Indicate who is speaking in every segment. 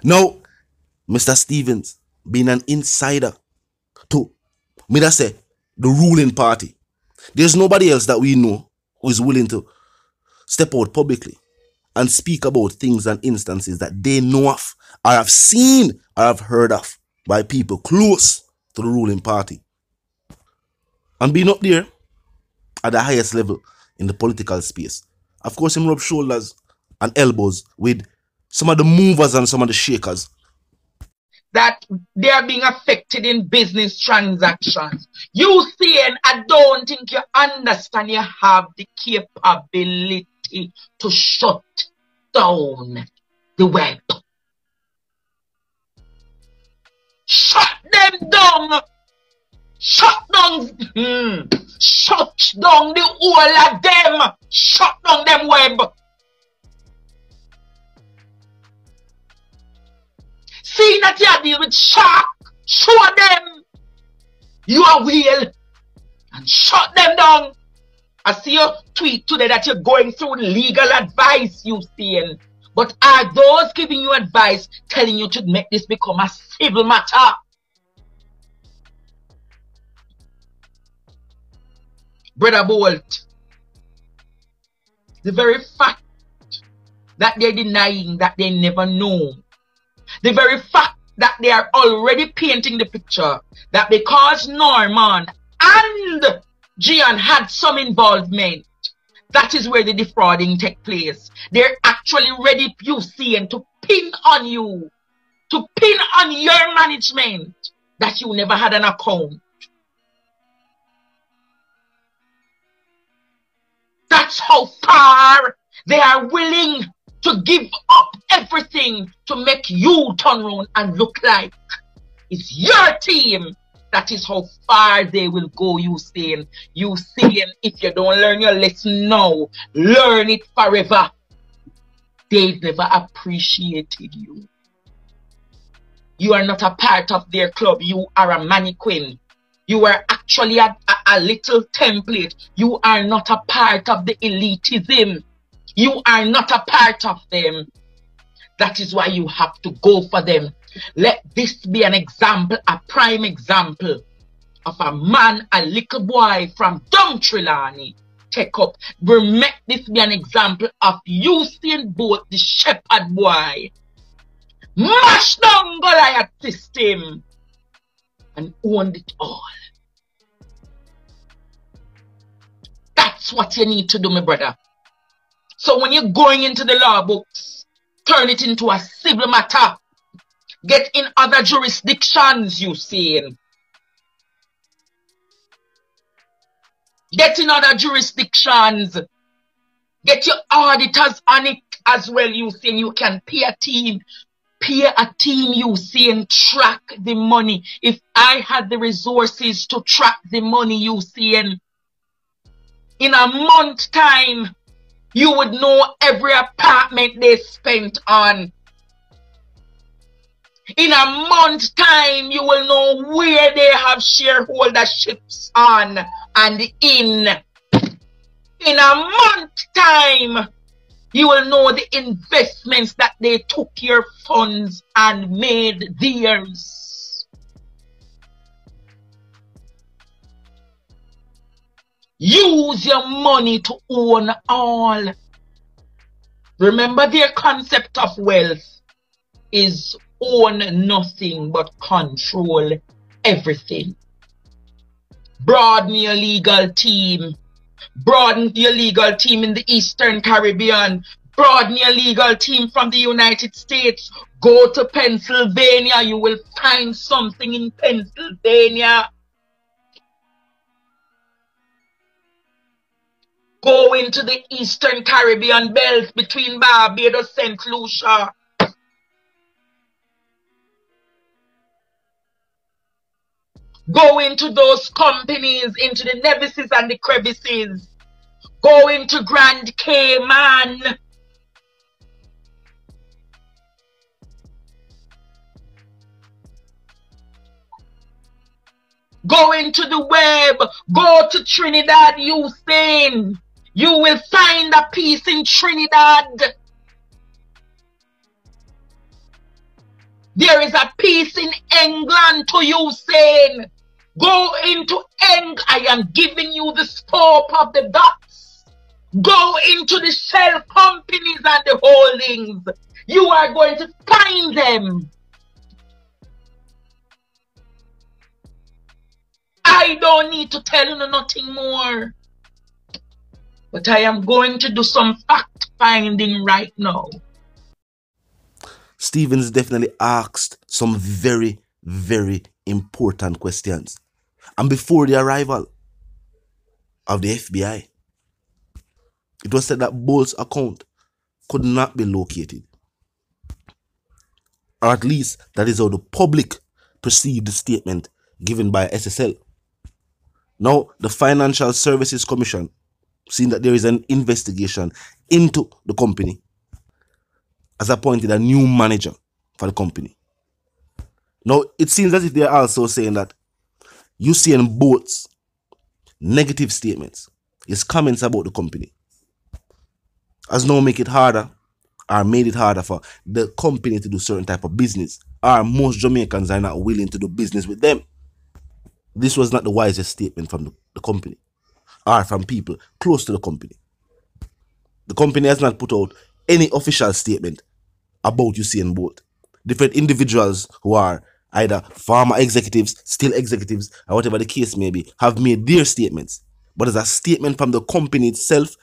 Speaker 1: Now, Mr. Stevens, being an insider to, me that say, the ruling party, there's nobody else that we know who is willing to step out publicly and speak about things and instances that they know of, or have seen, or have heard of by people close to the ruling party. And being up there at the highest level in the political space, of course, him rub shoulders and elbows with some of the movers and some of the shakers.
Speaker 2: That they are being affected in business transactions. You see, and I don't think you understand you have the capability to shut down the web. Shut them down. Shut down. Shut down the whole of them. Shut down them web. See that you deal with shark. Show them you are real and shut them down. I see your tweet today that you're going through legal advice, Usian. But are those giving you advice telling you to make this become a civil matter? Brother Bolt, the very fact that they're denying that they never know, the very fact that they are already painting the picture that because Norman and Gian had some involvement, that is where the defrauding take place. They're actually ready, Usian, to pin on you, to pin on your management that you never had an account. That's how far they are willing to give up everything to make you turn around and look like it's your team. That is how far they will go, Usian. Usian, if you don't learn your lesson now, learn it forever. They've never appreciated you. You are not a part of their club. You are a mannequin. You are actually a little template. You are not a part of the elitism. You are not a part of them. That is why you have to go for them. Let this be an example, a prime example of a man, a little boy from Down Trelawney take up. We'll make this be an example of Usain Bolt, the shepherd boy. Mash down Goliath system and owned it all. That's what you need to do, my brother. So when you're going into the law books, turn it into a civil matter. Get in other jurisdictions, Usian. Get in other jurisdictions. Get your auditors on it as well, Usian. You can pay a team. Pay a team, Usian. Track the money. If I had the resources to track the money, Usian, in a month time, you would know every apartment they spent on. In a month time, you will know where they have shareholderships on and in. In a month time, you will know the investments that they took your funds and made theirs. Use your money to own all. Remember, their concept of wealth is own nothing but control everything. Broaden your legal team. Broaden your legal team in the Eastern Caribbean. Broaden your legal team from the United States. Go to Pennsylvania. You will find something in Pennsylvania. Go into the Eastern Caribbean belt between Barbados and St. Lucia. Go into those companies, into the Nevises and the Crevices. Go into Grand Cayman. Go into the web. Go to Trinidad, Usain. You will find a peace in Trinidad. There is a peace in England to you saying, go into England. I am giving you the scope of the dots. Go into the shell companies and the holdings. You are going to find them. I don't need to tell you nothing more. But I am going to do some fact finding right now.
Speaker 1: Stevens definitely asked some very, very important questions. And before the arrival of the FBI, it was said that Bolt's account could not be located. Or at least that is how the public perceived the statement given by SSL. Now, the Financial Services Commission, seeing that there is an investigation into the company, has appointed a new manager for the company. Now, it seems as if they are also saying that Usian Bolt's negative statements, his comments about the company, has now made it harder for the company to do certain type of business. Or most Jamaicans are not willing to do business with them. This was not the wisest statement from the company or from people close to the company. The company has not put out any official statement about Usain Bolt. Different individuals who are either former executives, still executives, or whatever the case may be, have made their statements. But as a statement from the company itself,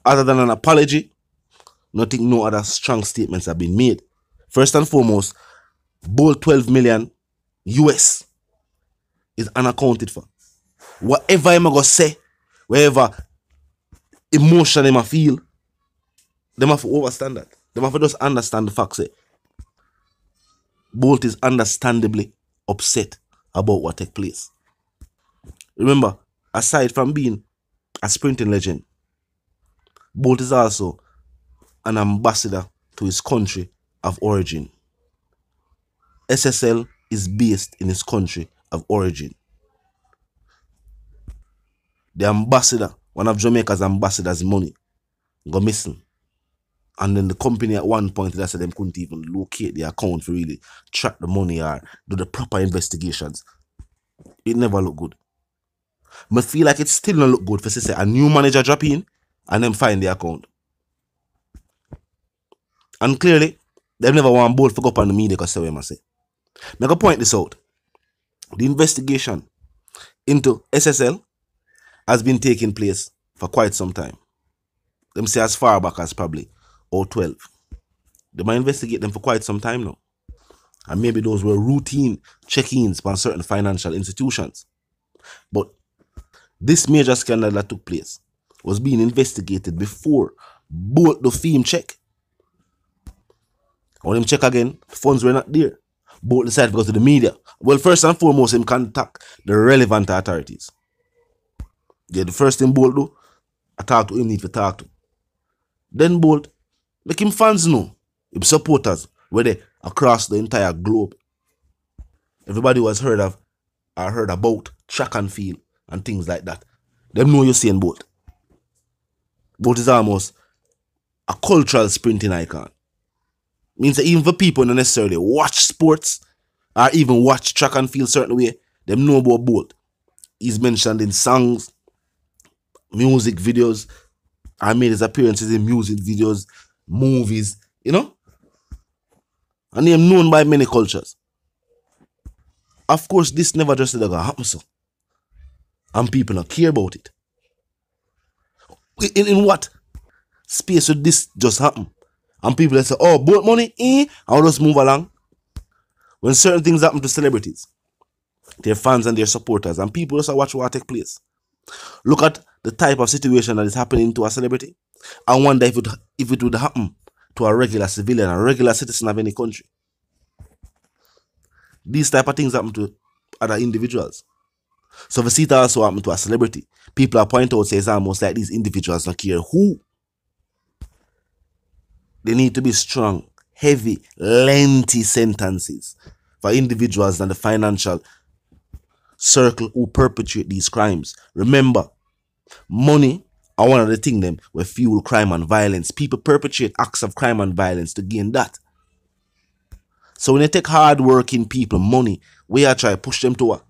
Speaker 1: other than an apology, no other strong statements have been made. First and foremost, Bolt 12 million US is unaccounted for. Whatever I'm going to say, whatever emotion I feel, they have to understand that. They have to just understand the fact that Bolt is understandably upset about what took place. Remember, aside from being a sprinting legend, Bolt is also an ambassador to his country of origin. SSL is based in his country of origin. The ambassador, one of Jamaica's ambassadors' money, go missing. And then the company at one point they said they couldn't even locate the account to really track the money or do the proper investigations. It never looked good. But feel like it still not look good for say a new manager drop in and then find the account. And clearly, they never want Bolt to go up on the media because say what I say. I'm going to point this out. The investigation into SSL has been taking place for quite some time. Them say as far back as probably 2012. They might investigate them for quite some time now. And maybe those were routine check-ins by certain financial institutions. But this major scandal that took place was being investigated before Bolt the theme check. When him check again, the funds were not there. Bolt decided to go to the media. Well, first and foremost, him contact the relevant authorities. Yeah, the first thing Bolt do, I talk to him, need to talk to. Then Bolt, make him fans know, him supporters, were there across the entire globe. Everybody was heard of or heard about track and field and things like that. Them know Usain Bolt. Bolt is almost a cultural sprinting icon. Means that even for people not necessarily watch sports or even watch track and field certain way, them know about Bolt. He's mentioned in songs, music videos, I made his appearances in music videos, movies, you know? And he is known by many cultures. Of course, this never just going to happen so. And people don't care about it. In what space would this just happen? And people that say, oh, Bolt money, I'll just move along. When certain things happen to celebrities, their fans and their supporters, and people just watch what take place. Look at the type of situation that is happening to a celebrity and wonder if it would happen to a regular civilian, a regular citizen of any country. These type of things happen to other individuals. So if we see it also happen to a celebrity, people are pointing out, say it's almost like these individuals don't care who. They need to be strong, heavy, lengthy sentences for individuals and the financial circle who perpetrate these crimes. Remember, money are one of the things them where fuel crime and violence. People perpetrate acts of crime and violence to gain that. So when you take hard working people money, we are trying to push them to what?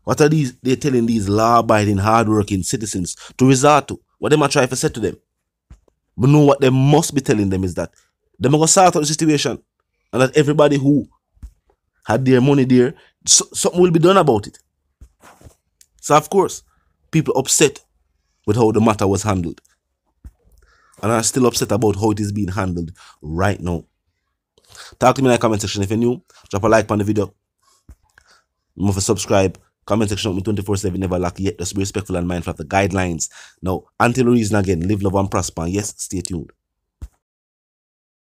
Speaker 1: What are they telling these law-abiding, hard-working citizens to resort to? What they are trying to say to them? But know what they must be telling them is that they are going to sort out the situation, and that everybody who had their money there, something will be done about it. So of course, people upset with how the matter was handled, and are still upset about how it is being handled right now. Talk to me in the comment section. If you're new, drop a like on the video. Remember to subscribe. Comment section with me 24/7, never lack yet. Just be respectful and mindful of the guidelines. Now, until reason again, live, love, and prosper. And yes, stay tuned.